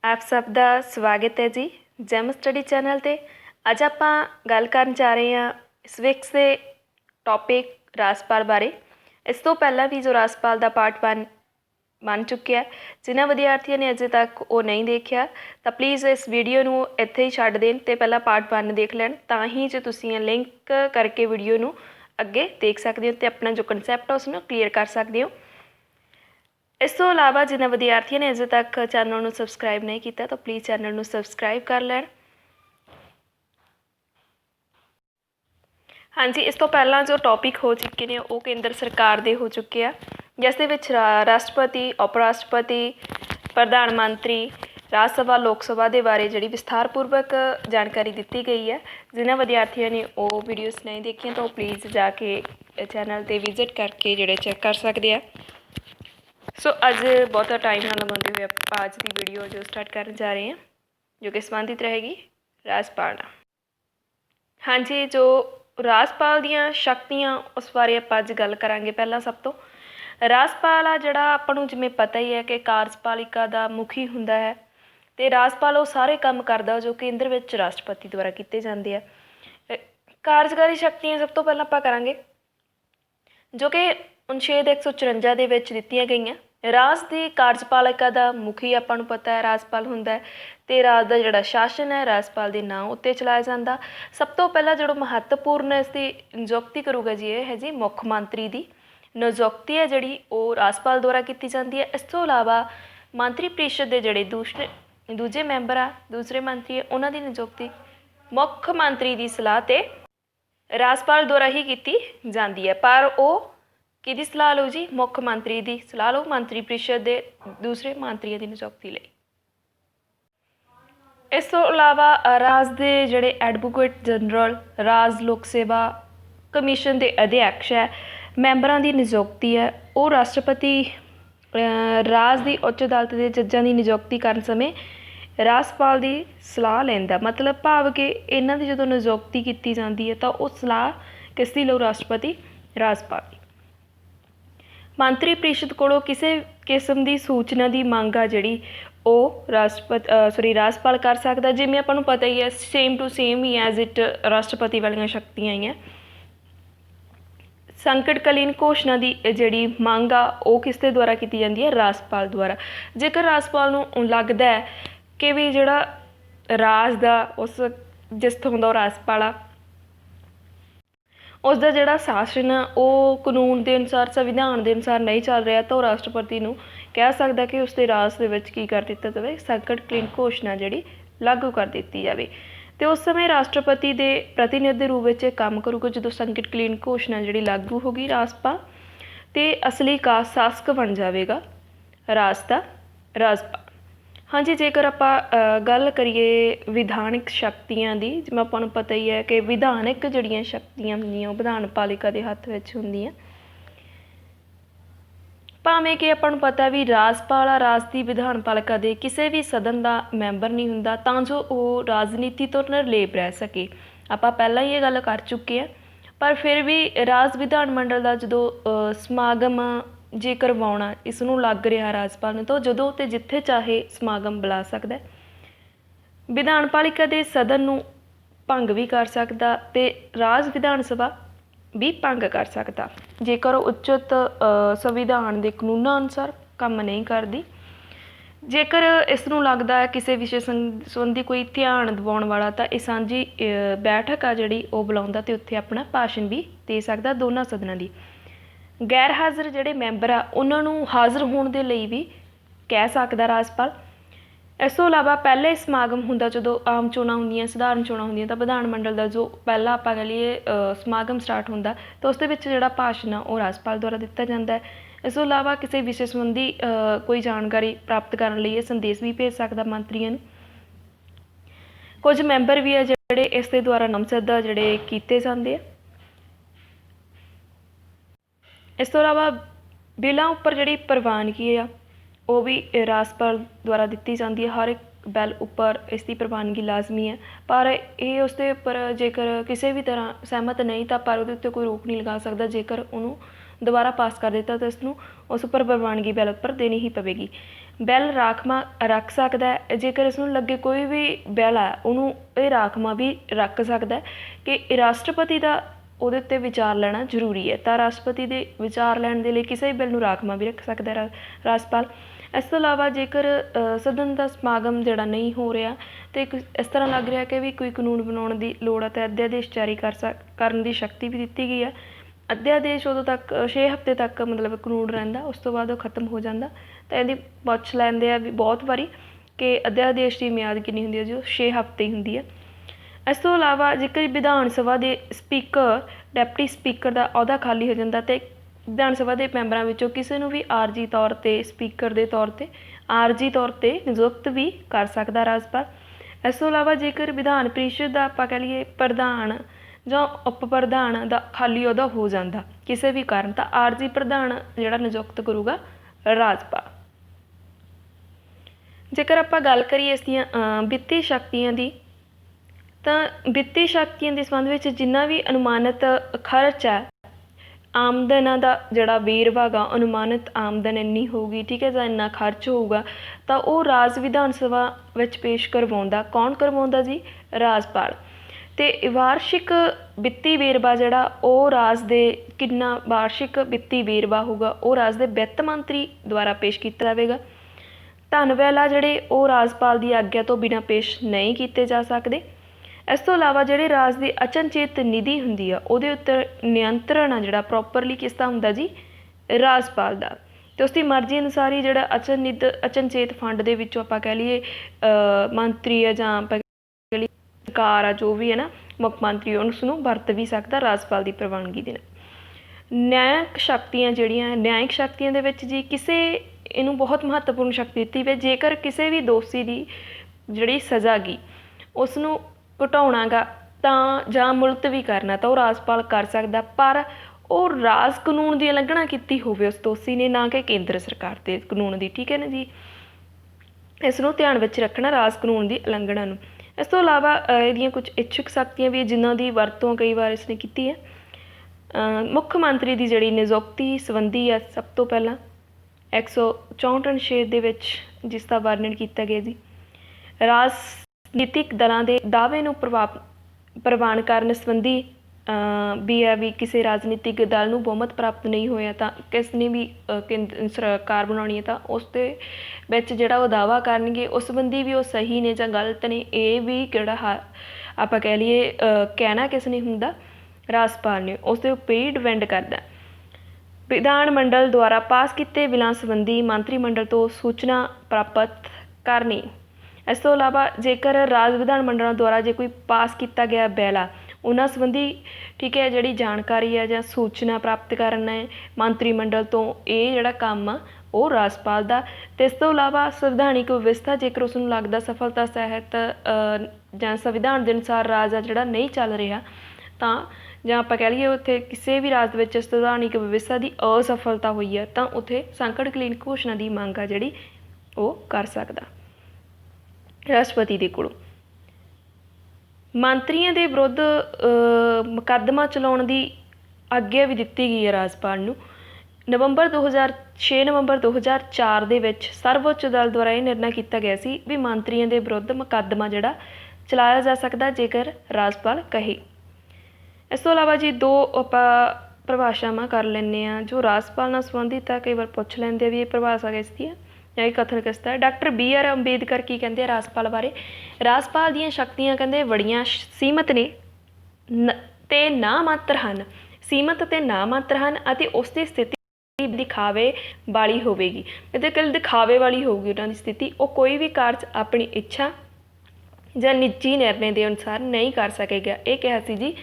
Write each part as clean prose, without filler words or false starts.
आप सब का स्वागत है जी जैम स्टडी चैनल ते। अज आप गल करन जा रहे हैं सिविक्स के टॉपिक राजपाल बारे। इस तो पहला भी जो राजपाल का पार्ट 1 बन चुके हैं, जिन्होंने विद्यार्थियों ने अजे तक वो नहीं देखा तो प्लीज़ इस वीडियो को इत्थे ही छड्ड देन ते पहला पार्ट 1 देख लैन, तां ही जो तुसीं लिंक करके वीडियो को अगे देख सकते हो तो अपना जो कंसैप्ट है उसमें क्लीयर कर सकते हो। इस तो इलावा जिन्हें विद्यार्थियों ने अजे तक चैनल को सबसक्राइब नहीं किया तो प्लीज़ चैनल को सबसक्राइब कर लैन। हाँ जी, इस तो पहला जो टॉपिक हो चुके हैं वो केंद्र सरकार दे हो चुके हैं, जिस दे विच राष्ट्रपति, उप राष्ट्रपति, प्रधानमंत्री, राज सभा, लोक सभा के बारे जी विस्तारपूर्वक जानकारी दी गई है। जिन्हें विद्यार्थियों ने वो वीडियोज़ नहीं देखी तो प्लीज़ जाके चैनल पर विजिट करके जोड़े चैक कर सकते हैं। सो अज बहुता टाइम ना लगाते हुए आप आज की वीडियो जो स्टार्ट करने जा रहे हैं, जो कि संबंधित रहेगी राजपाल। हाँ जी, जो राजपाल दियाँ शक्तियाँ उस बारे आप अज गल करांगे। पहला सब तो राजपाल आ जिहड़ा आपां नूं जिवें पता ही है कि कार्यपालिका का मुखी हुंदा है तो राजपाल वो सारे काम करदा जो केंद्र विच राष्ट्रपति द्वारा किए जाते हैं। कार्यकारी शक्तियाँ सब तो पहला आपां करांगे जो कि अनुच्छेद 154 दे विच दित्तियां गईयां। राज की कार्यपालिका का मुखी आपां नूं पता है राजपाल हुंदा है ते राज का जिहड़ा शासन है राजपाल के नाम उत्ते चलाया जाता। सब तो पहला जो महत्वपूर्ण इसकी नियुक्ति करूगा जी है जी मुख मंत्री की नियुक्ति है जिहड़ी वो राजपाल द्वारा की जाती है। इस तो इलावा मंत्री परिषद के जिहड़े दूजे मैंबर आ दूसरे मंत्री है उन्हां दी नियुक्ति मुख मंत्री की सलाह ते राजपाल द्वारा ही की जाती है, पर वो किहदी सलाह लो जी मुख मंत्री की सलाह लो मंत्री परिषद के दूसरे मंत्रियों की नियुक्ति लई। इस तो इलावा राज के जिहड़े एडवोकेट जनरल राज लोक सेवा कमीशन के अध्यक्ष है मैंबरां की नियुक्ति है वो राष्ट्रपति राज की उच्च अदालत के जजां की नियुक्ति करन समय राजपाल की सलाह लैंदा। मतलब भाव कि इन्हां की जो नियुक्ति की जाती है तो वो सलाह किसकी लो राष्ट्रपति राजपाल की। मंत्री परिषद कोलों किसी किस्म की सूचना की मंग आ जिहड़ी वो राजपाल कर सकता। जिवें आपां नूं पता ही है सेम टू सेम ही एज इट राष्ट्रपति वालियां शक्तियां ही हैं। संकटकालीन घोषणा की जिहड़ी मंग आ वो किसके द्वारा की जाती है राजपाल द्वारा। जेकर राजपाल नूं लगदा है कि भी जिहड़ा राज दा उस जिस थों दा राजपाल आ उसका जिहड़ा शासन है वो कानून के अनुसार संविधान के अनुसार नहीं चल रहा तो राष्ट्रपति नूं कह सकता कि उसके राज के विच की कर दिता जाए संकटकालीन घोषणा जिहड़ी लागू कर दी जाए। तो उस समय राष्ट्रपति के प्रतिनिधि रूप में काम करूगा जो संकटकालीन घोषणा जिहड़ी लागू होगी राजपाल तो असली का शासक बन जाएगा राज का राजपाल। हाँ जी, जेकर आप गल करिए विधानक शक्तियां की, जिवें आपां नूं पता ही है कि विधानक जिहड़ियां शक्तियां होंदियां विधानपालिका के हत्थ विच होंदियां। भावें कि आपां नूं पता भी राजपाल राज की विधानपालिका के किसी भी सदन का मैंबर नहीं हुंदा तां जो वो राजनीति तो निर्लेप रह सके। आपां पहला ही ये गल कर चुके हैं, पर फिर भी राज विधान मंडल का जो समागम जे करवाउणा इसनूं लग रहा राजपाल ने तो जदों ते जिथे चाहे समागम बुला सकता है। विधानपालिका के सदन नूं भंग भी कर सकता ते राज विधान सभा भी भंग कर सकता जेकर उचित संविधान के कानूनों अनुसार काम नहीं करती। जेकर इसनूं लगता है किसी विषय संबंधी कोई ध्यान दिवाउण वाला तो यह सांझी बैठक आ जिहड़ी वो बुलाउंदा ते उत्थे अपना भाषण भी दे सकता दोनों सदनां की। गैर हाज़र जिहड़े मैंबर आ उन्होंने हाज़र होने के लिए भी कह सकता राजपाल। इस तो इलावा पहले समागम हुंदा जो आम चोणां होंदियां सधारण चोणां होंदियां तो विधान मंडल का जो पहला आपां कह लईए समागम स्टार्ट हुंदा तो उस दे विच जिहड़ा भाषण आ वो राजपाल द्वारा दिता जाता है। इस तो इलावा किसी विषय संबंधी कोई जानकारी प्राप्त करने लई संदेश भी भेज सकता मंत्रियों नूं। कुछ मैंबर भी है जिहड़े इस दे द्वारा नामजद जिहड़े कीते जांदे आ। इस तो इलावा बिलों उपर जिहड़ी प्रवानगी आ वो भी राजपाल द्वारा दी जाती है। हर एक बिल उपर इसकी प्रवानगी लाजमी है, पर यह उसके उपर जेकर किसी भी तरह सहमत नहीं तो पर वो कोई रोक नहीं लगा सकता। जेकर उन्होंने दोबारा पास कर दिता तो इसनूं उस पर प्रवानगी बिल पर देनी ही पवेगी। ਬਿੱਲ ਰਾਖਵਾਂ ਰੱਖ ਸਕਦਾ ਹੈ। ਜੇਕਰ ਇਸ ਨੂੰ ਲੱਗੇ ਕੋਈ ਵੀ ਬਿੱਲ ਹੈ ਉਹਨੂੰ ਇਹ ਰਾਖਵਾਂ ਵੀ ਰੱਖ ਸਕਦਾ ਕਿ ਰਾਸ਼ਟਰਪਤੀ ਦਾ ਉਹਦੇ ਉੱਤੇ ਵਿਚਾਰ ਲੈਣਾ ਜ਼ਰੂਰੀ ਹੈ, ਤਾਂ ਰਾਸ਼ਟਰਪਤੀ ਦੇ ਵਿਚਾਰ ਲੈਣ ਦੇ ਲਈ ਕਿਸੇ ਵੀ ਬਿੱਲ ਨੂੰ ਰਾਖਵਾਂ ਵੀ ਰੱਖ ਸਕਦਾ ਰਾਜਪਾਲ। ਇਸ ਤੋਂ ਇਲਾਵਾ ਜੇਕਰ ਸਦਨ ਦਾ ਸਮਾਗਮ ਜਿਹੜਾ ਨਹੀਂ ਹੋ ਰਿਹਾ ਅਤੇ ਇਸ ਤਰ੍ਹਾਂ ਲੱਗ ਰਿਹਾ ਕਿ ਵੀ ਕੋਈ ਕਾਨੂੰਨ ਬਣਾਉਣ ਦੀ ਲੋੜ ਹੈ ਤਾਂ ਅਧਿਆਦੇਸ਼ ਜਾਰੀ ਕਰਨ ਦੀ ਸ਼ਕਤੀ ਵੀ ਦਿੱਤੀ ਗਈ ਹੈ। ਅਧਿਆਦੇਸ਼ ਉਦੋਂ ਤੱਕ 6 ਹਫ਼ਤੇ ਤੱਕ ਮਤਲਬ ਕਾਨੂੰਨ ਰਹਿੰਦਾ, ਉਸ ਤੋਂ ਬਾਅਦ ਉਹ ਖਤਮ ਹੋ ਜਾਂਦਾ। ਤਾਂ ਇਹਦੀ ਪੁੱਛ ਲੈਂਦੇ ਆ ਵੀ ਬਹੁਤ ਵਾਰੀ ਕਿ ਅਧਿਆਦੇਸ਼ ਦੀ ਮਿਆਦ ਕਿੰਨੀ ਹੁੰਦੀ ਹੈ, ਜੋ 6 ਹਫ਼ਤੇ ਹੀ ਹੁੰਦੀ ਹੈ। ਇਸ ਤੋਂ ਇਲਾਵਾ ਜੇਕਰ ਵਿਧਾਨ ਸਭਾ ਦੇ ਸਪੀਕਰ ਡਿਪਟੀ ਸਪੀਕਰ ਦਾ ਅਹੁਦਾ ਖਾਲੀ ਹੋ ਜਾਂਦਾ ਅਤੇ ਵਿਧਾਨ ਸਭਾ ਦੇ ਮੈਂਬਰਾਂ ਵਿੱਚੋਂ ਕਿਸੇ ਨੂੰ ਵੀ ਆਰਜੀ ਤੌਰ 'ਤੇ ਸਪੀਕਰ ਦੇ ਤੌਰ 'ਤੇ ਆਰਜੀ ਤੌਰ 'ਤੇ ਨਿਯੁਕਤ ਵੀ ਕਰ ਸਕਦਾ ਰਾਜਪਾਲ। ਇਸ ਤੋਂ ਇਲਾਵਾ ਜੇਕਰ ਵਿਧਾਨ ਪ੍ਰੀਸ਼ਦ ਦਾ ਆਪਾਂ ਕਹਿ ਲਈਏ ਪ੍ਰਧਾਨ ਜਾਂ ਉਪ ਪ੍ਰਧਾਨ ਦਾ ਖਾਲੀ ਅਹੁਦਾ ਹੋ ਜਾਂਦਾ ਕਿਸੇ ਵੀ ਕਾਰਨ, ਤਾਂ ਆਰਜੀ ਪ੍ਰਧਾਨ ਜਿਹੜਾ ਨਿਯੁਕਤ ਕਰੂਗਾ ਰਾਜਪਾਲ। ਜੇਕਰ ਆਪਾਂ ਗੱਲ ਕਰੀਏ ਇਸ ਦੀਆਂ ਵਿੱਤੀ ਸ਼ਕਤੀਆਂ ਦੀ, ਤਾਂ ਵਿੱਤੀ ਸ਼ਕਤੀਆਂ ਦੇ ਸੰਬੰਧ ਵਿੱਚ ਜਿੰਨਾ ਵੀ ਅਨੁਮਾਨਿਤ ਖਰਚ ਹੈ, ਆਮਦਨਾਂ ਦਾ ਜਿਹੜਾ ਵੇਰਵਾ ਗਾ, ਅਨੁਮਾਨਿਤ ਆਮਦਨ ਇੰਨੀ ਹੋਊਗੀ, ਠੀਕ ਹੈ, ਜਾਂ ਇੰਨਾ ਖਰਚ ਹੋਊਗਾ, ਤਾਂ ਉਹ ਰਾਜ ਵਿਧਾਨ ਸਭਾ ਵਿੱਚ ਪੇਸ਼ ਕਰਵਾਉਂਦਾ। ਕੌਣ ਕਰਵਾਉਂਦਾ ਜੀ? ਰਾਜਪਾਲ। ਅਤੇ ਵਾਰਸ਼ਿਕ ਵਿੱਤੀ ਵੇਰਵਾ ਜਿਹੜਾ ਉਹ ਰਾਜ ਦੇ ਕਿੰਨਾ ਵਾਰਸ਼ਿਕ ਵਿੱਤੀ ਵੇਰਵਾ ਹੋਊਗਾ ਉਹ ਰਾਜ ਦੇ ਵਿੱਤ ਮੰਤਰੀ ਦੁਆਰਾ ਪੇਸ਼ ਕੀਤਾ ਜਾਵੇਗਾ। ਧਨ ਵੈਲਾ ਜਿਹੜੇ ਉਹ ਰਾਜਪਾਲ ਦੀ ਆਗਿਆ ਤੋਂ ਬਿਨਾਂ ਪੇਸ਼ ਨਹੀਂ ਕੀਤੇ ਜਾ ਸਕਦੇ। ਇਸ ਤੋਂ ਇਲਾਵਾ ਜਿਹੜੇ ਰਾਜ ਦੀ ਅਚਨਚੇਤ ਨਿਧੀ ਹੁੰਦੀ ਆ ਉਹਦੇ ਉੱਤੇ ਨਿਯੰਤਰਣ ਆ ਜਿਹੜਾ ਪ੍ਰੋਪਰਲੀ ਕਿਸ ਦਾ ਹੁੰਦਾ ਜੀ? ਰਾਜਪਾਲ ਦਾ। ਅਤੇ ਉਸਦੀ ਮਰਜ਼ੀ ਅਨੁਸਾਰ ਹੀ ਜਿਹੜਾ ਅਚਨਚੇਤ ਫੰਡ ਦੇ ਵਿੱਚੋਂ ਆਪਾਂ ਕਹਿ ਲਈਏ ਮੰਤਰੀ ਆ ਜਾਂ ਆਪਾਂ ਕਹਿ ਲਈਏ ਸਰਕਾਰ ਆ ਜੋ ਵੀ ਹੈ ਨਾ ਮੁੱਖ ਮੰਤਰੀ ਉਸ ਨੂੰ ਵਰਤ ਵੀ ਸਕਦਾ ਰਾਜਪਾਲ ਦੀ ਪ੍ਰਵਾਨਗੀ ਦੇ ਨਾਲ। ਨਿਆਇਕ ਸ਼ਕਤੀਆਂ ਜਿਹੜੀਆਂ ਨਿਆਇਕ ਸ਼ਕਤੀਆਂ ਦੇ ਵਿੱਚ ਜੀ ਕਿਸੇ ਇਹਨੂੰ ਬਹੁਤ ਮਹੱਤਵਪੂਰਨ ਸ਼ਕਤੀ ਦਿੱਤੀ ਵੀ ਜੇਕਰ ਕਿਸੇ ਵੀ ਦੋਸ਼ੀ ਦੀ ਜਿਹੜੀ ਸਜ਼ਾ ਗੀ ਉਸ ਨੂੰ ਘਟਾਉਣਾ ਗਾ ਤਾਂ ਜਾਂ ਮੁਲਤਵੀ ਕਰਨਾ ਤਾਂ ਉਹ ਰਾਜਪਾਲ ਕਰ ਸਕਦਾ, ਪਰ ਉਹ ਰਾਜ ਕਾਨੂੰਨ ਦੀ ਉਲੰਘਣਾ ਕੀਤੀ ਹੋਵੇ ਉਸ ਦੋਸ਼ੀ ਨੇ, ਨਾ ਕਿ ਕੇਂਦਰ ਸਰਕਾਰ ਦੇ ਕਾਨੂੰਨ ਦੀ। ਠੀਕ ਹੈ ਨਾ ਜੀ, ਇਸ ਨੂੰ ਧਿਆਨ ਵਿੱਚ ਰੱਖਣਾ, ਰਾਜ ਕਾਨੂੰਨ ਦੀ ਉਲੰਘਣਾ ਨੂੰ। ਇਸ ਤੋਂ ਇਲਾਵਾ ਇਹਦੀਆਂ ਕੁਝ ਇੱਛੁਕ ਸ਼ਕਤੀਆਂ ਵੀ ਜਿਨ੍ਹਾਂ ਦੀ ਵਰਤੋਂ ਕਈ ਵਾਰ ਇਸਨੇ ਕੀਤੀ ਹੈ। ਮੁੱਖ ਮੰਤਰੀ ਦੀ ਜਿਹੜੀ ਨਿਯੁਕਤੀ ਸੰਬੰਧੀ ਆ ਸਭ ਤੋਂ ਪਹਿਲਾਂ 164 ਅਨੁਛੇਦ ਦੇ ਵਿੱਚ ਜਿਸ ਦਾ ਵਰਣਨ ਕੀਤਾ ਗਿਆ ਜੀ। ਰਾਜਨੀਤਿਕ ਦਲਾਂ ਦੇ ਦਾਅਵੇ ਨੂੰ ਪ੍ਰਵਾਨ ਕਰਨ ਸੰਬੰਧੀ ਵੀ ਹੈ ਵੀ ਕਿਸੇ ਰਾਜਨੀਤਿਕ ਦਲ ਨੂੰ ਬਹੁਮਤ ਪ੍ਰਾਪਤ ਨਹੀਂ ਹੋਇਆ ਤਾਂ ਕਿਸ ਨੇ ਵੀ ਸਰਕਾਰ ਬਣਾਉਣੀ ਹੈ ਤਾਂ ਉਸ ਦੇ ਵਿੱਚ ਜਿਹੜਾ ਉਹ ਦਾਅਵਾ ਕਰਨਗੇ ਉਸ ਸੰਬੰਧੀ ਵੀ ਉਹ ਸਹੀ ਨੇ ਜਾਂ ਗਲਤ ਨੇ, ਇਹ ਵੀ ਕਿਹੜਾ ਆਪਾਂ ਕਹਿ ਲਈਏ ਕਹਿਣਾ ਕਿਸ ਨੇ ਹੁੰਦਾ? ਰਾਜਪਾਲ ਨੇ। ਉਸ ਦੇ ਉੱਪਰ ਹੀ ਡਿਪੈਂਡ ਕਰਦਾ। ਵਿਧਾਨ ਮੰਡਲ ਦੁਆਰਾ ਪਾਸ ਕੀਤੇ ਬਿੱਲਾਂ ਸੰਬੰਧੀ ਮੰਤਰੀ ਮੰਡਲ ਤੋਂ ਸੂਚਨਾ ਪ੍ਰਾਪਤ ਕਰਨੀ। ਇਸ ਤੋਂ ਇਲਾਵਾ ਜੇਕਰ ਰਾਜ ਵਿਧਾਨ ਮੰਡਲਾਂ ਦੁਆਰਾ ਜੇ ਕੋਈ ਪਾਸ ਕੀਤਾ ਗਿਆ ਬਿੱਲ ਆ ਉਹਨਾਂ ਸੰਬੰਧੀ ਠੀਕ ਹੈ ਜਿਹੜੀ ਜਾਣਕਾਰੀ ਹੈ ਜਾਂ ਸੂਚਨਾ ਪ੍ਰਾਪਤ ਕਰਨਾ ਹੈ ਮੰਤਰੀ ਮੰਡਲ ਤੋਂ, ਇਹ ਜਿਹੜਾ ਕੰਮ ਆ ਉਹ ਰਾਜਪਾਲ ਦਾ। ਅਤੇ ਇਸ ਤੋਂ ਇਲਾਵਾ ਸੰਵਿਧਾਨਿਕ ਵਿਵਸਥਾ ਜੇਕਰ ਉਸ ਨੂੰ ਲੱਗਦਾ ਸਫਲਤਾ ਸਹਿਤ ਜਾਂ ਸੰਵਿਧਾਨ ਦੇ ਅਨੁਸਾਰ ਰਾਜ ਆ ਜਿਹੜਾ ਨਹੀਂ ਚੱਲ ਰਿਹਾ ਤਾਂ ਜਾਂ ਆਪਾਂ ਕਹਿ ਲਈਏ ਉੱਥੇ ਕਿਸੇ ਵੀ ਰਾਜ ਦੇ ਵਿੱਚ ਸੰਵਿਧਾਨਿਕ ਵਿਵਸਥਾ ਦੀ ਅਸਫਲਤਾ ਹੋਈ ਹੈ ਤਾਂ ਉੱਥੇ ਸੰਕਟਕਾਲੀਨ ਘੋਸ਼ਣਾ ਦੀ ਮੰਗ ਆ ਜਿਹੜੀ ਉਹ ਕਰ ਸਕਦਾ ਰਾਸ਼ਟਰਪਤੀ ਦੇ ਕੋਲੋਂ। ਮੰਤਰੀਆਂ ਦੇ ਵਿਰੁੱਧ ਮੁਕੱਦਮਾ ਚਲਾਉਣ ਦੀ ਆਗਿਆ ਵੀ ਦਿੱਤੀ ਗਈ ਹੈ ਰਾਜਪਾਲ ਨੂੰ। ਨਵੰਬਰ 2004 ਦੇ ਵਿੱਚ ਸਰਵਉੱਚ ਅਦਾਲਤ ਦੁਆਰਾ ਇਹ ਨਿਰਣਾ ਕੀਤਾ ਗਿਆ ਸੀ ਵੀ ਮੰਤਰੀਆਂ ਦੇ ਵਿਰੁੱਧ ਮੁਕੱਦਮਾ ਜਿਹੜਾ ਚਲਾਇਆ ਜਾ ਸਕਦਾ ਜੇਕਰ ਰਾਜਪਾਲ ਕਹੇ। ਇਸ ਤੋਂ ਇਲਾਵਾ ਜੀ ਦੋ ਆਪਾਂ ਪਰਿਭਾਸ਼ਾਵਾਂ ਕਰ ਲੈਂਦੇ ਹਾਂ ਜੋ ਰਾਜਪਾਲ ਨਾਲ ਸੰਬੰਧਿਤ ਆ, ਕਈ ਵਾਰ ਪੁੱਛ ਲੈਂਦੇ ਆ ਵੀ ਇਹ ਪਰਿਭਾਸ਼ਾ ਕਿਸ ਦੀ ਹੈ ਜਾਂ ਇਹ ਕਥਨ ਕਿਸ ਦਾ ਹੈ। ਡਾਕਟਰ BR ਅੰਬੇਦਕਰ ਕੀ ਕਹਿੰਦੇ ਆ ਰਾਜਪਾਲ ਬਾਰੇ? ਰਾਜਪਾਲ ਦੀਆਂ ਸ਼ਕਤੀਆਂ ਕਹਿੰਦੇ ਬੜੀਆਂ ਸੀਮਤ ਨੇ ਅਤੇ ਨਾ ਮਾਤਰ ਹਨ, ਸੀਮਤ ਅਤੇ ਨਾ ਮਾਤਰ ਹਨ ਅਤੇ ਉਸ ਦੀ ਸਥਿਤੀ ਦਿਖਾਵੇ ਵਾਲੀ ਹੋਵੇਗੀ। ਇਹਦੇ ਕੋਲ ਦਿਖਾਵੇ ਵਾਲੀ ਹੋਊਗੀ ਉਹਨਾਂ ਦੀ ਸਥਿਤੀ। ਉਹ ਕੋਈ ਵੀ ਕਾਰਜ ਆਪਣੀ ਇੱਛਾ ਜਾਂ ਨਿੱਜੀ ਨਿਰਣੇ ਦੇ ਅਨੁਸਾਰ ਨਹੀਂ ਕਰ ਸਕੇਗਾ। ਇਹ ਕਿਹਾ ਸੀ ਜੀ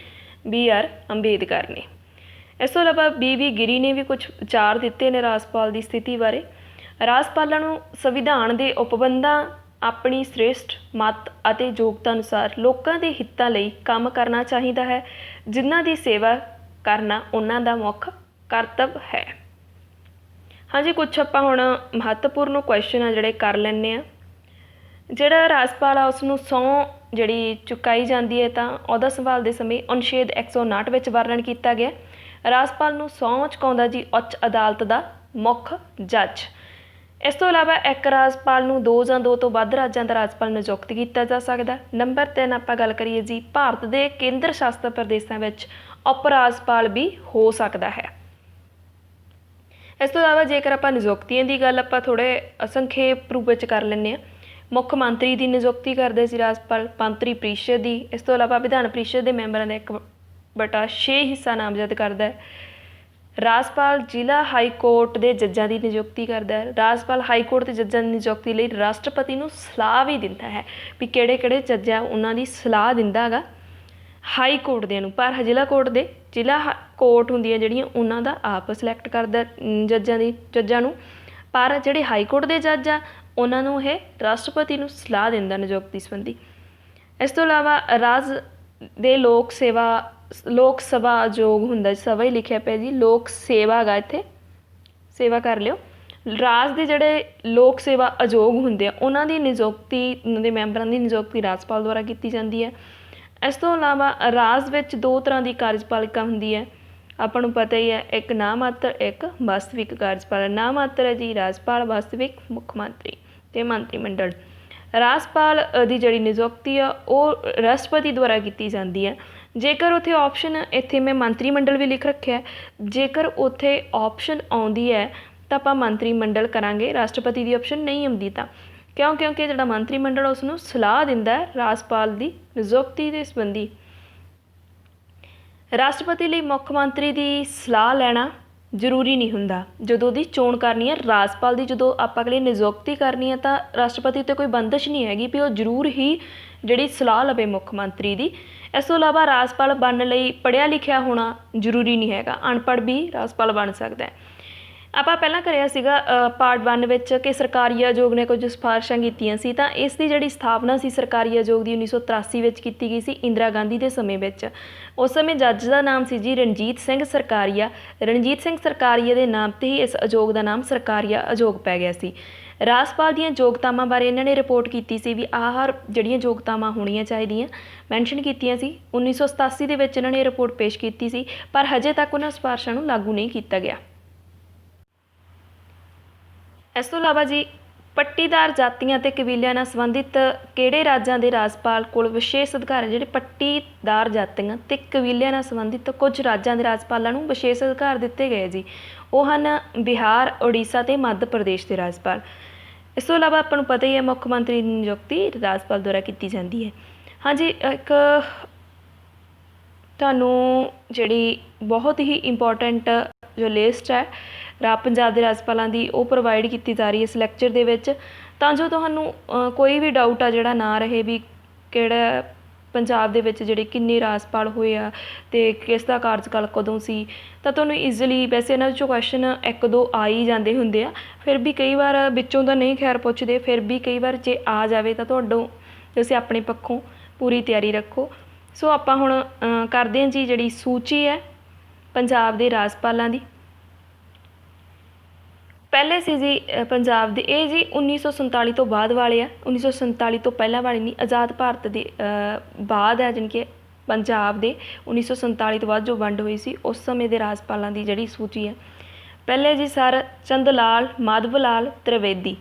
BR ਅੰਬੇਦਕਰ ਨੇ। ਇਸ ਤੋਂ ਇਲਾਵਾ BB ਗਿਰੀ ਨੇ ਵੀ ਕੁਝ ਵਿਚਾਰ ਦਿੱਤੇ ਨੇ ਰਾਜਪਾਲ ਦੀ ਸਥਿਤੀ ਬਾਰੇ। ਰਾਜਪਾਲਾਂ ਨੂੰ ਸੰਵਿਧਾਨ ਦੇ ਉਪਬੰਧਾਂ ਆਪਣੀ ਸ੍ਰੇਸ਼ਟ ਮੱਤ ਅਤੇ ਯੋਗਤਾ ਅਨੁਸਾਰ ਲੋਕਾਂ ਦੇ ਹਿੱਤਾਂ ਲਈ ਕੰਮ ਕਰਨਾ ਚਾਹੀਦਾ ਹੈ, ਜਿਨ੍ਹਾਂ ਦੀ ਸੇਵਾ ਕਰਨਾ ਉਹਨਾਂ ਦਾ ਮੁੱਖ ਕਰਤੱਵ ਹੈ। ਹਾਂਜੀ, ਕੁਛ ਆਪਾਂ ਹੁਣ ਮਹੱਤਵਪੂਰਨ ਕੁਐਸਚਨ ਆ ਜਿਹੜੇ ਕਰ ਲੈਂਦੇ ਹਾਂ। ਜਿਹੜਾ ਰਾਜਪਾਲ ਆ ਉਸ ਨੂੰ ਸਹੁੰ ਜਿਹੜੀ ਚੁਕਾਈ ਜਾਂਦੀ ਹੈ ਤਾਂ ਅਹੁਦਾ ਸੰਭਾਲ ਦੇ ਸਮੇਂ ਅਨੁਛੇਦ 159 ਵਿੱਚ ਵਰਣਨ ਕੀਤਾ ਗਿਆ। ਰਾਜਪਾਲ ਨੂੰ ਸਹੁੰ ਚੁਕਾਉਂਦਾ ਜੀ ਉੱਚ ਅਦਾਲਤ ਦਾ ਮੁੱਖ ਜੱਜ। इस तो इलावा एक राजपाल नूं 2 ਜਾਂ 2 ਤੋਂ ਵੱਧ ਰਾਜਾਂ ਦਾ ਰਾਜਪਾਲ ਨਿਯੁਕਤ ਕੀਤਾ ਜਾ ਸਕਦਾ। नंबर 3 ਆਪਾਂ ਗੱਲ ਕਰੀਏ ਜੀ, ਭਾਰਤ ਦੇ ਕੇਂਦਰ ਸ਼ਾਸਿਤ ਪ੍ਰਦੇਸ਼ਾਂ ਵਿੱਚ ਉਪ ਰਾਜਪਾਲ ਵੀ ਹੋ ਸਕਦਾ ਹੈ। ਇਸ ਤੋਂ ਇਲਾਵਾ ਜੇਕਰ ਆਪਾਂ ਨਿਯੁਕਤੀਆਂ ਦੀ ਗੱਲ ਆਪਾਂ ਥੋੜ੍ਹੇ ਸੰਖੇਪ ਰੂਪ ਵਿੱਚ ਕਰ ਲੈਂਦੇ ਹਾਂ। ਮੁੱਖ ਮੰਤਰੀ ਦੀ ਨਿਯੁਕਤੀ ਕਰਦੇ ਸੀ ਰਾਜਪਾਲ, ਮੰਤਰੀ ਪ੍ਰੀਸ਼ਦ ਦੀ। ਇਸ ਤੋਂ ਇਲਾਵਾ ਵਿਧਾਨ ਪ੍ਰੀਸ਼ਦ ਦੇ ਮੈਂਬਰਾਂ ਦਾ 1/6 ਹਿੱਸਾ ਨਾਮਜ਼ਦ ਕਰਦਾ ਹੈ। ਰਾਜਪਾਲ ਜ਼ਿਲ੍ਹਾ ਹਾਈ ਕੋਰਟ ਦੇ ਜੱਜਾਂ ਦੀ ਨਿਯੁਕਤੀ ਕਰਦਾ ਹੈ। ਰਾਜਪਾਲ ਹਾਈ ਕੋਰਟ ਦੇ ਜੱਜਾਂ ਦੀ ਨਿਯੁਕਤੀ ਲਈ ਰਾਸ਼ਟਰਪਤੀ ਨੂੰ ਸਲਾਹ ਵੀ ਦਿੰਦਾ ਹੈ ਵੀ ਕਿਹੜੇ ਕਿਹੜੇ ਜੱਜ ਆ, ਉਹਨਾਂ ਦੀ ਸਲਾਹ ਦਿੰਦਾ ਹੈਗਾ ਹਾਈ ਕੋਰਟ ਦਿਆਂ ਨੂੰ। ਪਰ ਜ਼ਿਲ੍ਹਾ ਕੋਰਟ ਹੁੰਦੀਆਂ ਜਿਹੜੀਆਂ ਉਹਨਾਂ ਦਾ ਆਪ ਸਿਲੈਕਟ ਕਰਦਾ ਜੱਜਾਂ ਨੂੰ, ਪਰ ਜਿਹੜੇ ਹਾਈ ਕੋਰਟ ਦੇ ਜੱਜ ਆ ਉਹਨਾਂ ਨੂੰ ਇਹ ਰਾਸ਼ਟਰਪਤੀ ਨੂੰ ਸਲਾਹ ਦਿੰਦਾ ਨਿਯੁਕਤੀ ਸੰਬੰਧੀ। ਇਸ ਤੋਂ ਇਲਾਵਾ ਰਾਜ ਦੇ ਲੋਕ ਸਭਾ ਆਯੋਗ ਹੁੰਦਾ, ਸਭਾ ਹੀ ਲਿਖਿਆ ਪਿਆ ਜੀ, ਲੋਕ ਸੇਵਾ ਹੈਗਾ, ਇੱਥੇ ਸੇਵਾ ਕਰ ਲਿਓ। ਰਾਜ ਦੇ ਜਿਹੜੇ ਲੋਕ ਸੇਵਾ ਆਯੋਗ ਹੁੰਦੇ ਆ ਉਹਨਾਂ ਦੀ ਨਿਯੁਕਤੀ, ਉਹਨਾਂ ਦੇ ਮੈਂਬਰਾਂ ਦੀ ਨਿਯੁਕਤੀ ਰਾਜਪਾਲ ਦੁਆਰਾ ਕੀਤੀ ਜਾਂਦੀ ਹੈ। ਇਸ ਤੋਂ ਇਲਾਵਾ ਰਾਜ ਵਿੱਚ 2 ਤਰ੍ਹਾਂ ਦੀ ਕਾਰਜਪਾਲਿਕਾ ਹੁੰਦੀ ਹੈ, ਆਪਾਂ ਨੂੰ ਪਤਾ ਹੀ ਹੈ, ਇੱਕ ਨਾਮਾਤਰ, ਇੱਕ ਵਾਸਤਵਿਕ ਕਾਰਜਪਾਲ। ਨਾਮਾਤਰ ਹੈ ਜੀ ਰਾਜਪਾਲ, ਵਾਸਤਵਿਕ ਮੁੱਖ ਮੰਤਰੀ ਅਤੇ ਮੰਤਰੀ ਮੰਡਲ। ਰਾਜਪਾਲ ਦੀ ਜਿਹੜੀ ਨਿਯੁਕਤੀ ਆ ਉਹ ਰਾਸ਼ਟਰਪਤੀ ਦੁਆਰਾ ਕੀਤੀ ਜਾਂਦੀ ਹੈ। ਜੇਕਰ ਉੱਥੇ ਆਪਸ਼ਨ, ਇੱਥੇ ਮੈਂ ਮੰਤਰੀ ਮੰਡਲ ਵੀ ਲਿਖ ਰੱਖਿਆ, ਜੇਕਰ ਉੱਥੇ ਆਪਸ਼ਨ ਆਉਂਦੀ ਹੈ ਤਾਂ ਆਪਾਂ ਮੰਤਰੀ ਮੰਡਲ ਕਰਾਂਗੇ, ਰਾਸ਼ਟਰਪਤੀ ਦੀ ਆਪਸ਼ਨ ਨਹੀਂ ਆਉਂਦੀ ਤਾਂ ਕਿਉਂਕਿ ਜਿਹੜਾ ਮੰਤਰੀ ਮੰਡਲ ਉਸ ਨੂੰ ਸਲਾਹ ਦਿੰਦਾ ਹੈ ਰਾਜਪਾਲ ਦੀ ਨਿਯੁਕਤੀ ਦੇ ਸੰਬੰਧੀ। ਰਾਸ਼ਟਰਪਤੀ ਲਈ ਮੁੱਖ ਮੰਤਰੀ ਦੀ ਸਲਾਹ ਲੈਣਾ ਜ਼ਰੂਰੀ ਨਹੀਂ ਹੁੰਦਾ ਜਦੋਂ ਉਹਦੀ ਚੋਣ ਕਰਨੀ ਹੈ। ਰਾਜਪਾਲ ਦੀ ਜਦੋਂ ਆਪਾਂ ਅਗਲੇ ਨਿਯੁਕਤੀ ਕਰਨੀ ਹੈ ਤਾਂ ਰਾਸ਼ਟਰਪਤੀ 'ਤੇ ਕੋਈ ਬੰਦਿਸ਼ ਨਹੀਂ ਹੈਗੀ ਵੀ ਉਹ ਜ਼ਰੂਰ ਹੀ ਜਿਹੜੀ ਸਲਾਹ ਲਵੇ ਮੁੱਖ ਮੰਤਰੀ ਦੀ। ਇਸ ਤੋਂ ਇਲਾਵਾ ਰਾਜਪਾਲ ਬਣਨ ਲਈ ਪੜ੍ਹਿਆ ਲਿਖਿਆ ਹੋਣਾ ਜ਼ਰੂਰੀ ਨਹੀਂ ਹੈਗਾ, ਅਨਪੜ੍ਹ ਵੀ ਰਾਜਪਾਲ ਬਣ ਸਕਦਾ ਹੈ। ਆਪਾਂ ਪਹਿਲਾਂ ਕਰਿਆ ਸੀਗਾ ਪਾਰਟ 1 ਵਿੱਚ ਕਿ ਸਰਕਾਰੀ ਆਯੋਗ ਨੇ ਕੁਝ ਸਿਫਾਰਿਸ਼ਾਂ ਕੀਤੀਆਂ ਸੀ, ਤਾਂ ਇਸ ਦੀ ਜਿਹੜੀ ਸਥਾਪਨਾ ਸੀ ਸਰਕਾਰੀ ਆਯੋਗ ਦੀ 1983 ਵਿੱਚ ਕੀਤੀ ਗਈ ਸੀ, ਇੰਦਰਾ ਗਾਂਧੀ ਦੇ ਸਮੇਂ ਵਿੱਚ। ਉਸ ਸਮੇਂ ਜੱਜ ਦਾ ਨਾਮ ਸੀ ਜੀ ਰਣਜੀਤ ਸਿੰਘ ਸਰਕਾਰੀਆ। ਰਣਜੀਤ ਸਿੰਘ ਸਰਕਾਰੀਆ ਦੇ ਨਾਮ 'ਤੇ ਹੀ ਇਸ ਆਯੋਗ ਦਾ ਨਾਮ ਸਰਕਾਰੀਆ ਆਯੋਗ ਪੈ ਗਿਆ ਸੀ। ਰਾਜਪਾਲ ਦੀਆਂ ਯੋਗਤਾਵਾਂ ਬਾਰੇ ਇਹਨਾਂ ਨੇ ਰਿਪੋਰਟ ਕੀਤੀ ਸੀ ਵੀ ਆਹ ਜਿਹੜੀਆਂ ਯੋਗਤਾਵਾਂ ਹੋਣੀਆਂ ਚਾਹੀਦੀਆਂ ਮੈਂਸ਼ਨ ਕੀਤੀਆਂ ਸੀ। 1987 ਦੇ ਵਿੱਚ ਇਹਨਾਂ ਨੇ ਰਿਪੋਰਟ ਪੇਸ਼ ਕੀਤੀ ਸੀ, ਪਰ ਹਜੇ ਤੱਕ ਉਹਨਾਂ ਸਿਫਾਰਿਸ਼ਾਂ ਨੂੰ ਲਾਗੂ ਨਹੀਂ ਕੀਤਾ ਗਿਆ। ਇਸ ਤੋਂ ਇਲਾਵਾ ਜੀ ਪੱਟੀਦਾਰ ਜਾਤੀਆਂ ਅਤੇ ਕਬੀਲਿਆਂ ਨਾਲ ਸੰਬੰਧਿਤ ਕਿਹੜੇ ਰਾਜਾਂ ਦੇ ਰਾਜਪਾਲ ਕੋਲ ਵਿਸ਼ੇਸ਼ ਅਧਿਕਾਰ? ਜਿਹੜੇ ਪੱਟੀਦਾਰ ਜਾਤੀਆਂ ਅਤੇ ਕਬੀਲਿਆਂ ਨਾਲ ਸੰਬੰਧਿਤ ਕੁਝ ਰਾਜਾਂ ਦੇ ਰਾਜਪਾਲਾਂ ਨੂੰ ਵਿਸ਼ੇਸ਼ ਅਧਿਕਾਰ ਦਿੱਤੇ ਗਏ ਜੀ, ਉਹ ਹਨ ਬਿਹਾਰ, ਉੜੀਸਾ ਅਤੇ ਮੱਧ ਪ੍ਰਦੇਸ਼ ਦੇ ਰਾਜਪਾਲ। ਇਸ ਤੋਂ ਇਲਾਵਾ ਆਪਾਂ ਨੂੰ ਪਤਾ ਹੀ ਹੈ ਮੁੱਖ ਮੰਤਰੀ ਦੀ ਨਿਯੁਕਤੀ ਰਾਜਪਾਲ ਦੁਆਰਾ ਕੀਤੀ ਜਾਂਦੀ ਹੈ। ਹਾਂਜੀ, ਇੱਕ ਤੁਹਾਨੂੰ ਜਿਹੜੀ ਬਹੁਤ ਹੀ ਇੰਪੋਰਟੈਂਟ ਜੋ ਲਿਸਟ ਹੈ ਪੰਜਾਬ ਦੇ ਰਾਜਪਾਲਾਂ ਦੀ ਉਹ ਪ੍ਰੋਵਾਈਡ ਕੀਤੀ ਜਾ ਰਹੀ ਹੈ ਇਸ ਲੈਕਚਰ ਦੇ ਵਿੱਚ, ਤਾਂ ਜੋ ਤੁਹਾਨੂੰ ਕੋਈ ਵੀ ਡਾਊਟ ਆ ਜਿਹੜਾ ਨਾ ਰਹੇ ਵੀ ਕਿਹੜਾ ਪੰਜਾਬ ਦੇ ਵਿੱਚ ਜਿਹੜੇ ਕਿੰਨੇ ਰਾਜਪਾਲ ਹੋਏ ਆ ਅਤੇ ਕਿਸ ਦਾ ਕਾਰਜਕਾਲ ਕਦੋਂ ਸੀ, ਤਾਂ ਤੁਹਾਨੂੰ ਈਜ਼ੀਲੀ, ਵੈਸੇ ਇਹਨਾਂ ਵਿੱਚੋਂ ਕੁਐਸਚਨ 1-2 ਆ ਹੀ ਜਾਂਦੇ ਹੁੰਦੇ ਆ, ਫਿਰ ਵੀ ਕਈ ਵਾਰ ਵਿੱਚੋਂ ਤਾਂ ਨਹੀਂ ਖੈਰ ਪੁੱਛਦੇ, ਫਿਰ ਵੀ ਕਈ ਵਾਰ ਜੇ ਆ ਜਾਵੇ ਤਾਂ ਤੁਹਾਨੂੰ ਤੁਸੀਂ ਆਪਣੇ ਪੱਖੋਂ ਪੂਰੀ ਤਿਆਰੀ ਰੱਖੋ। ਸੋ ਆਪਾਂ ਹੁਣ ਕਰਦੇ ਹਾਂ ਜੀ ਜਿਹੜੀ ਸੂਚੀ ਹੈ ਪੰਜਾਬ ਦੇ ਰਾਜਪਾਲਾਂ ਦੀ। ਪਹਿਲੇ ਸੀ ਜੀ ਪੰਜਾਬ ਦੇ, ਇਹ ਜੀ 1947 ਤੋਂ ਬਾਅਦ ਵਾਲੇ ਆ, 1947 ਤੋਂ ਪਹਿਲਾਂ ਵਾਲੇ ਨਹੀਂ, ਆਜ਼ਾਦ ਭਾਰਤ ਦੇ ਬਾਅਦ ਹੈ, ਜਾਣੀ ਕਿ ਪੰਜਾਬ ਦੇ 1947 ਤੋਂ ਬਾਅਦ ਜੋ ਵੰਡ ਹੋਈ ਸੀ ਉਸ ਸਮੇਂ ਦੇ ਰਾਜਪਾਲਾਂ ਦੀ ਜਿਹੜੀ ਸੂਚੀ ਹੈ। ਪਹਿਲੇ ਜੀ ਸਰ ਚੰਦ ਲਾਲ ਮਾਧਵ ਲਾਲ ਤ੍ਰਿਵੇਦੀ,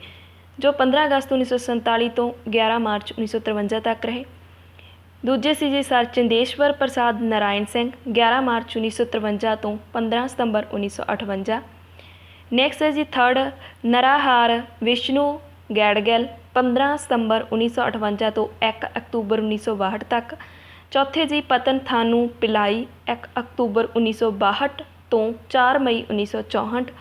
ਜੋ 15 ਅਗਸਤ 1947 ਤੋਂ 11 ਮਾਰਚ 1953 ਤੱਕ ਰਹੇ। ਦੂਜੇ ਸੀ ਜੀ ਸਰ ਚੰਦੇਸ਼ਵਰ ਪ੍ਰਸਾਦ ਨਾਰਾਇਣ ਸਿੰਘ, 11 ਮਾਰਚ 1953 ਤੋਂ 15 ਸਤੰਬਰ 1958। ਨੈਕਸਟ ਹੈ ਜੀ ਥਰਡ ਨਰਾਹਾਰ ਵਿਸ਼ਨੂੰ ਗੈਡਗਿਲ, 15 ਸਤੰਬਰ 1958 ਤੋਂ 1 ਅਕਤੂਬਰ 1962 ਤੱਕ। ਚੌਥੇ ਜੀ ਪਤਨ ਥਾਨੂ ਪਿਲਾਈ, 1 ਅਕਤੂਬਰ 1962 ਤੋਂ 4 ਮਈ 1964।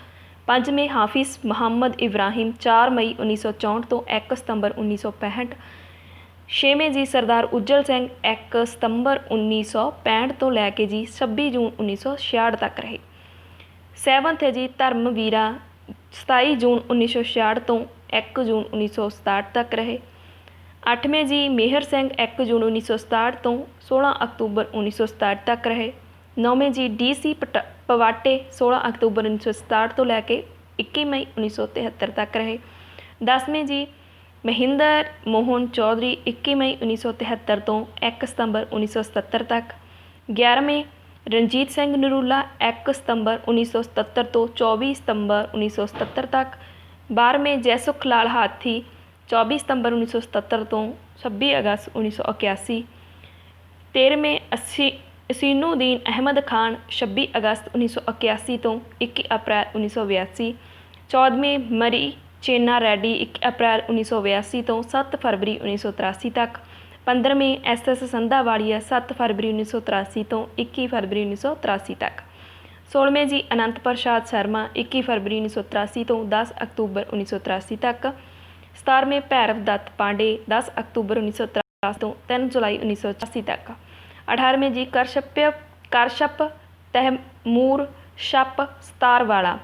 ਪੰਜਵੇਂ ਹਾਫਿਜ਼ ਮੁਹੰਮਦ ਇਬਰਾਹਿਮ, 4 ਮਈ 1964 ਤੋਂ 1 ਸਤੰਬਰ 1965। ਛੇਵੇਂ ਜੀ ਸਰਦਾਰ ਉਜਲ ਸਿੰਘ, 1 ਸਤੰਬਰ 1965 ਤੋਂ ਲੈ ਕੇ ਜੀ 26 ਜੂਨ 1966 ਤੱਕ ਰਹੇ। ਸੈਵਨਥ ਹੈ ਜੀ ਧਰਮਵੀਰਾ, 27 ਜੂਨ 1966 ਤੋਂ 1 ਜੂਨ 1967 ਤੱਕ ਰਹੇ। ਅੱਠਵੇਂ ਜੀ ਮੇਹਰ ਸਿੰਘ, 1 ਜੂਨ 1967 ਤੋਂ 16 ਅਕਤੂਬਰ 1967 ਤੱਕ ਰਹੇ। ਨੌਵੇਂ ਜੀ DC ਪਵਾਟੇ, 16 ਅਕਤੂਬਰ 1967 ਤੋਂ ਲੈ ਕੇ 21 ਮਈ 1973 ਤੱਕ ਰਹੇ। 10ਵੇਂ ਜੀ ਮਹਿੰਦਰ ਮੋਹਨ ਚੌਧਰੀ, 21 ਮਈ 1973 ਤੋਂ 1 ਸਤੰਬਰ 1977 ਤੱਕ। 11ਵੇਂ ਰਣਜੀਤ ਸਿੰਘ ਨਰੂਲਾ, 1 ਸਤੰਬਰ 1977 ਤੋਂ 24 ਸਤੰਬਰ 1977 ਤੱਕ। 12वें जयसुख लाल हाथी 24 सितंबर 1977 तो 26 अगस्त 1981। 13वें असीनुद्दीन अहमद खान 26 अगस्त 1981 तो 21 अप्रैल 1982। 14वें मरी चेन्ना रेड्डी 21 अप्रैल 1982 तो 7 फरवरी 1983 तक। 15वें SS संधावाड़िया 7 फरवरी 1983 तो 21 फरवरी 1983 तक। 16वें जी अनंत प्रसाद शर्मा 21 फरवरी 1983 तो 10 अक्तूबर 1983 तक। 17वें भैरव दत्त पांडे 10 अक्तूबर 1983 तो 3 जुलाई 1984 तक। 18वें जी करशप तैमूर शप सतारवाला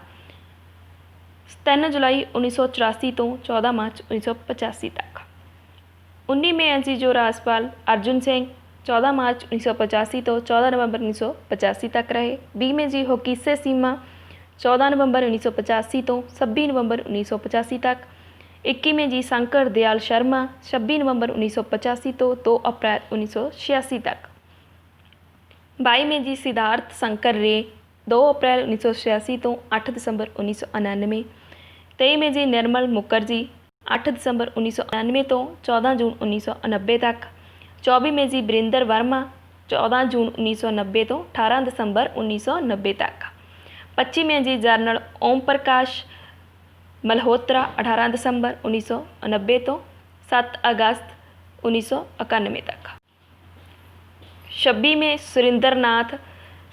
3 जुलाई 1984 तो 14 मार्च 1985 तक। 19वें हैं जी जो राजपाल अर्जुन सिंह 14 मार्च 1985 तो 14 नवंबर 1985 तक रहे। 20वें जी होकीसे सीमा 14 नवंबर 1985 तो 26 नवंबर 1985 तक। 21वें जी शंकर दयाल शर्मा 26 नवंबर 1985 तो 2 अप्रैल 1986 तक। 22वें जी सिद्धार्थ शंकर रे 2 अप्रैल 1986 तो 8 दिसंबर 1999। 23वें जी निर्मल मुखर्जी 8 दिसंबर 1999 तो 14 जून 1990 तक। 24वें जी बरिंदर वर्मा 14 जून 1990 तो 18 दिसंबर 1990 तक। 25वें जी जनरल ओम प्रकाश मल्होत्रा 18 दिसंबर 1990 तो 7 अगस्त 1991 तक। 26वें सुरेंद्र नाथ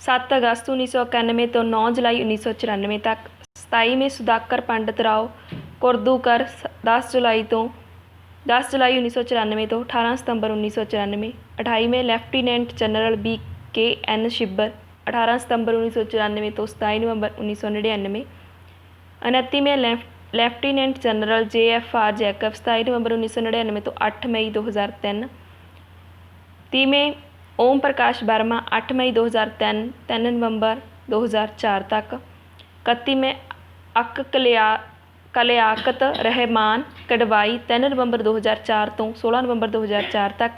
7 अगस्त 1991 तो 9 जुलाई 1994 तक। 27वें सुधाकर पंडित राव कुर्दूकर 10 जुलाई 1994 तो 18 सितंबर 1994। 28वें लेफ्टिनेंट जनरल BKN शिब्बर 18 सितंबर 1994 तो 27 नवंबर 1999। 29वें लेफ्टिनेंट जनरल JFR जैकब 27 नवंबर 1999 तो 8 मई 2003। 30वें ओम प्रकाश वर्मा 8 मई 2003 3 नवंबर 2004 तक। 31वें कलियाकत रहमान कड़वाई 3 नवंबर 2004 तो 16 नवंबर 2004 तक।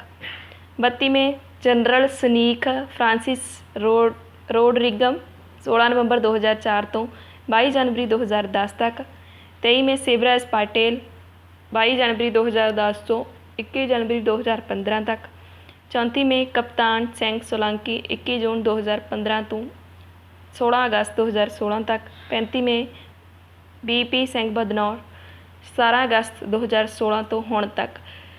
32वें जनरल सनीक फ्रांसिस रोडरिगम 16 नवंबर 2004 तो 22 जनवरी 2010 तक। 23वें शिवराज पटेल 22 जनवरी 2010 तो 21 जनवरी 2015 तक। 34वें कप्तान सिंह सोलंकी 21 जून 2015 तो 16 अगस्त 2016 तक। 35वें BP सिंह बदनौर 17 अगस्त 2016 तो ਹੁਣ तक।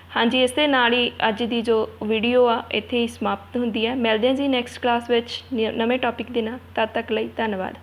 हाँ जी, इस दे नाल ही अज की जो वीडियो आ इत्थे ही समाप्त होंदी है। मिलते हैं जी नैक्सट क्लास विच नवे टॉपिक दे नाल। तद तक लई धन्नवाद।